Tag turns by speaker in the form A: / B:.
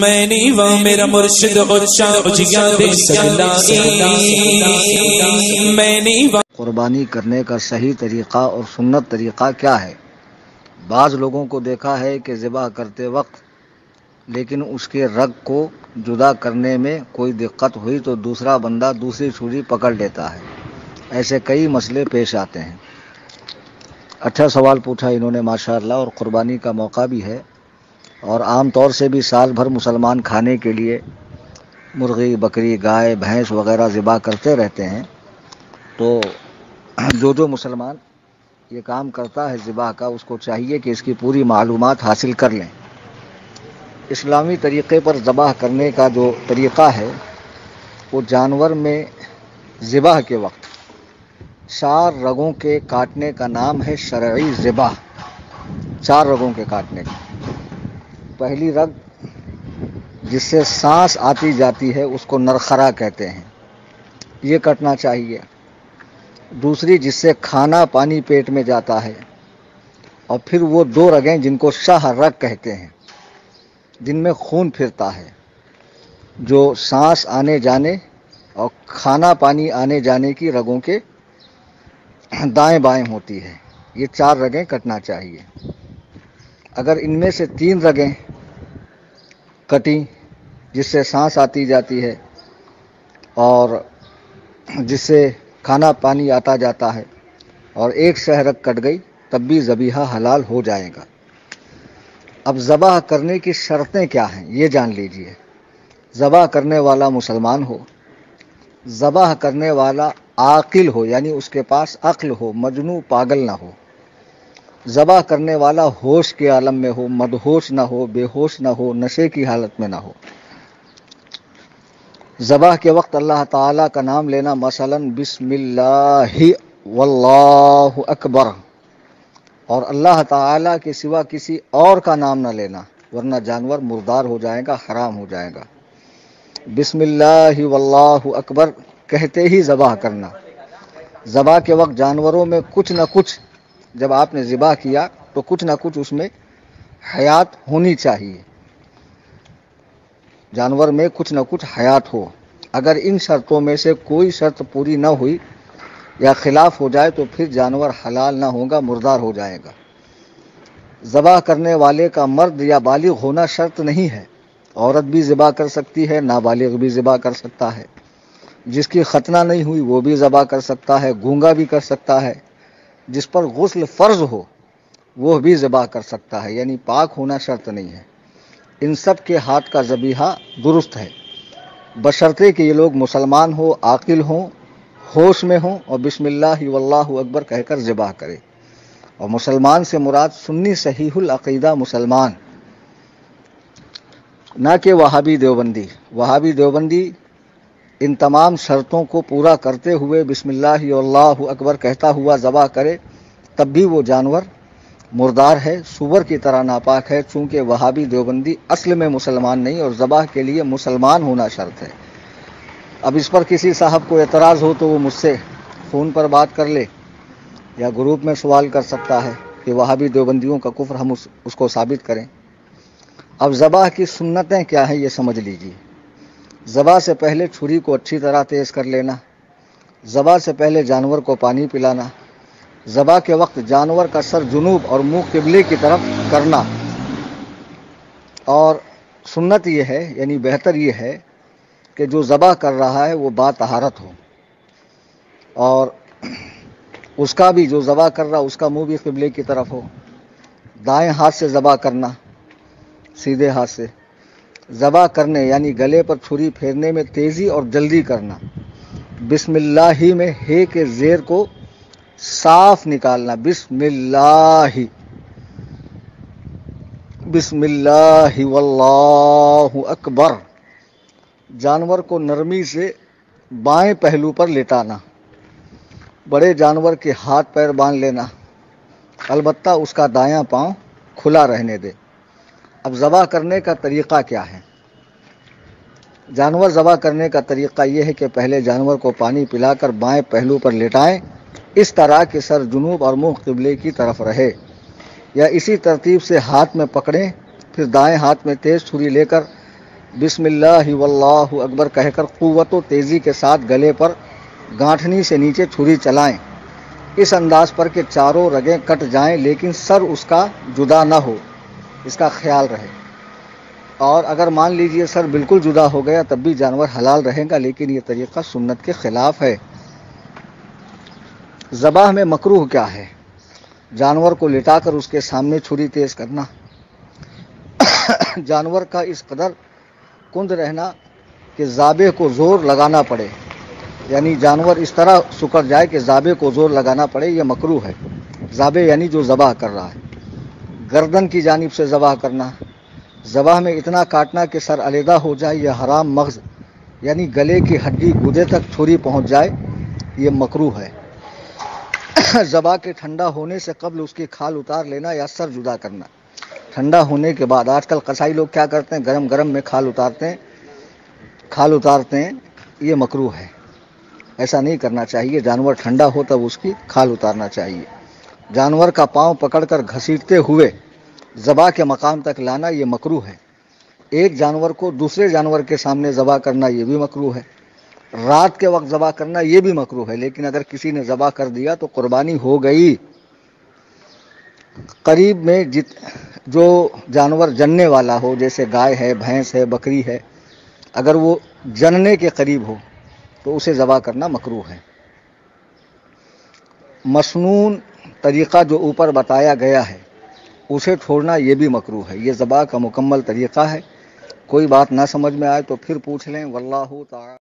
A: میں نیوا میرا مرشد اور شاہ دے سلائی میں نیوا۔
B: قربانی کرنے کا صحیح طریقہ اور سنت طریقہ کیا ہے؟ بعض لوگوں کو دیکھا ہے کہ ذبح کرتے وقت لیکن اس کے رگ کو جدا کرنے میں کوئی دقت ہوئی تو دوسرا بندہ دوسری چھری پکڑ لیتا ہے۔ ایسے کئی مسئلے پیش آتے ہیں۔ اچھا سوال پوچھا انہوں نے ماشاءاللہ، اور قربانی کا موقع بھی ہے، اور عام طور سے بھی سال بھر مسلمان کھانے کے لیے مرغی، بکری، گائے، بھینس وغیرہ ذبح کرتے رہتے ہیں۔ تو جو مسلمان یہ کام کرتا ہے ذبح کا، اس کو چاہیے کہ اس کی پوری معلومات حاصل کر لیں۔ اسلامی طریقے پر ذبح کرنے کا جو طریقہ ہے وہ جانور میں ذبح کے وقت 4 رگوں کے کاٹنے کا نام ہے شرعی ذبح۔ 4 رگوں کے کاٹنے کا۔ پہلی رگ جس سے سانس آتی جاتی ہے اس کو نرخرا کہتے ہیں، یہ کٹنا چاہیے۔ دوسری جس سے کھانا پانی پیٹ میں جاتا ہے، اور پھر وہ 2 رگیں جن کو شاہ رگ کہتے ہیں، جن میں خون پھرتا ہے، جو سانس آنے جانے اور کھانا پانی آنے جانے کی رگوں کے دائیں بائیں ہوتی ہے۔ یہ 4 رگیں کٹنا چاہیے۔ اگر ان میں سے 3 رگیں کٹیں جس سے سانس آتی جاتی ہے اور جس سے کھانا پانی آتا جاتا ہے، اور ایک شہ رگ کٹ گئی، تب بھی ذبیحہ حلال ہو جائے گا۔ اب ذبح کرنے کی شرطیں کیا ہیں یہ جان لیجئے۔ ذبح کرنے والا مسلمان ہو، ذبح کرنے والا عاقل ہو، یعنی اس کے پاس عقل ہو، مجنون پاگل نہ ہو، ذبح کرنے والا ہوش کے عالم میں ہو، مدہوش نہ ہو، بے ہوش نہ ہو، نشے کی حالت میں نہ ہو۔ ذبح کے وقت اللہ تعالیٰ کا نام لینا، مثلا بسم اللہ واللہ اکبر، اور اللہ تعالیٰ کے سوا کسی اور کا نام نہ لینا، ورنہ جانور مردار ہو جائے گا، حرام ہو جائے گا۔ بسم اللہ واللہ اکبر کہتے ہی ذبح کرنا۔ ذبح کے وقت جانوروں میں کچھ نہ کچھ، جب آپ نے ذبح کیا تو کچھ نہ کچھ اس میں حیات ہونی چاہیے، جانور میں کچھ نہ کچھ حیات ہو۔ اگر ان شرطوں میں سے کوئی شرط پوری نہ ہوئی یا خلاف ہو جائے تو پھر جانور حلال نہ ہوگا، مردار ہو جائے گا۔ ذبح کرنے والے کا مرد یا بالغ ہونا شرط نہیں ہے، عورت بھی ذبح کر سکتی ہے، نابالغ بھی ذبح کر سکتا ہے، جس کی ختنہ نہیں ہوئی وہ بھی ذبح کر سکتا ہے، گونگا بھی کر سکتا ہے، جس پر غسل فرض ہو وہ بھی ذبح کر سکتا ہے، یعنی پاک ہونا شرط نہیں ہے۔ ان سب کے ہاتھ کا ذبیحہ درست ہے، بشرطے کہ یہ لوگ مسلمان ہو، عاقل ہوں، ہوش میں ہوں، اور بسم اللہ واللہ اکبر کہہ کر ذبح کرے۔ اور مسلمان سے مراد سنی صحیح العقیدہ مسلمان، نہ کہ وہابی دیوبندی۔ وہابی دیوبندی ان تمام شرطوں کو پورا کرتے ہوئے بسم اللہ واللہ اکبر کہتا ہوا ذبح کرے، تب بھی وہ جانور مردار ہے، سور کی طرح ناپاک ہے، چونکہ وہابی دیوبندی اصل میں مسلمان نہیں، اور ذبح کے لیے مسلمان ہونا شرط ہے۔ اب اس پر کسی صاحب کو اعتراض ہو تو وہ مجھ سے فون پر بات کر لے یا گروپ میں سوال کر سکتا ہے کہ وہابی دیوبندیوں کا کفر ہم اس کو ثابت کریں۔ اب ذبح کی سنتیں کیا ہیں یہ سمجھ لیجیے۔ ذبح سے پہلے چھری کو اچھی طرح تیز کر لینا، ذبح سے پہلے جانور کو پانی پلانا، ذبح کے وقت جانور کا سر جنوب اور منہ قبلے کی طرف کرنا، اور سنت یہ ہے، یعنی بہتر یہ ہے کہ جو ذبح کر رہا ہے وہ باطہارت ہو، اور اس کا بھی جو ذبح کر رہا اس کا منہ بھی قبلے کی طرف ہو۔ دائیں ہاتھ سے ذبح کرنا، سیدھے ہاتھ سے ذبح کرنے یعنی گلے پر چھری پھیرنے میں تیزی اور جلدی کرنا، بسم اللہ ہی میں ہے کے زیر کو صاف نکالنا، بسم اللہ، بسم اللہ واللہ اکبر۔ جانور کو نرمی سے بائیں پہلو پر لٹانا، بڑے جانور کے ہاتھ پیر باندھ لینا، البتہ اس کا دایاں پاؤں کھلا رہنے دے۔ اب ذبح کرنے کا طریقہ کیا ہے؟ جانور ذبح کرنے کا طریقہ یہ ہے کہ پہلے جانور کو پانی پلا کر بائیں پہلو پر لٹائیں، اس طرح کہ سر جنوب اور منہ قبلے کی طرف رہے، یا اسی ترتیب سے ہاتھ میں پکڑیں، پھر دائیں ہاتھ میں تیز چھری لے کر بسم اللہ واللہ اکبر کہہ کر قوت و تیزی کے ساتھ گلے پر گانٹھنی سے نیچے چھری چلائیں، اس انداز پر کہ چاروں رگیں کٹ جائیں لیکن سر اس کا جدا نہ ہو، اس کا خیال رہے۔ اور اگر مان لیجئے سر بالکل جدا ہو گیا تب بھی جانور حلال رہے گا، لیکن یہ طریقہ سنت کے خلاف ہے۔ ذبح میں مکروہ کیا ہے؟ جانور کو لٹا کر اس کے سامنے چھری تیز کرنا، جانور کا اس قدر کند رہنا کہ ذابح کو زور لگانا پڑے، یعنی جانور اس طرح سکڑ جائے کہ ذابح کو زور لگانا پڑے، یہ مکروہ ہے۔ ذابح یعنی جو ذبح کر رہا ہے۔ گردن کی جانب سے ذبح کرنا، ذبح میں اتنا کاٹنا کہ سر علیحدہ ہو جائے، یا حرام مغز یعنی گلے کی ہڈی گودے تک چھری پہنچ جائے، یہ مکروہ ہے۔ ذبح کے ٹھنڈا ہونے سے قبل اس کی کھال اتار لینا یا سر جدا کرنا، ٹھنڈا ہونے کے بعد۔ آج کل قصائی لوگ کیا کرتے ہیں، گرم گرم میں کھال اتارتے ہیں، یہ مکروہ ہے، ایسا نہیں کرنا چاہیے۔ جانور ٹھنڈا ہو تب اس کی کھال اتارنا چاہیے۔ جانور کا پاؤں پکڑ کر گھسیٹتے ہوئے ذبح کے مقام تک لانا، یہ مکروہ ہے۔ ایک جانور کو دوسرے جانور کے سامنے ذبح کرنا، یہ بھی مکروہ ہے۔ رات کے وقت ذبح کرنا یہ بھی مکروہ ہے، لیکن اگر کسی نے ذبح کر دیا تو قربانی ہو گئی۔ قریب میں جو جانور جننے والا ہو، جیسے گائے ہے، بھینس ہے، بکری ہے، اگر وہ جننے کے قریب ہو تو اسے ذبح کرنا مکروہ ہے۔ مسنون طریقہ جو اوپر بتایا گیا ہے اسے چھوڑنا یہ بھی مکروہ ہے۔ یہ ذبح کا مکمل طریقہ ہے۔ کوئی بات نہ سمجھ میں آئے تو پھر پوچھ لیں۔ واللہ تعالی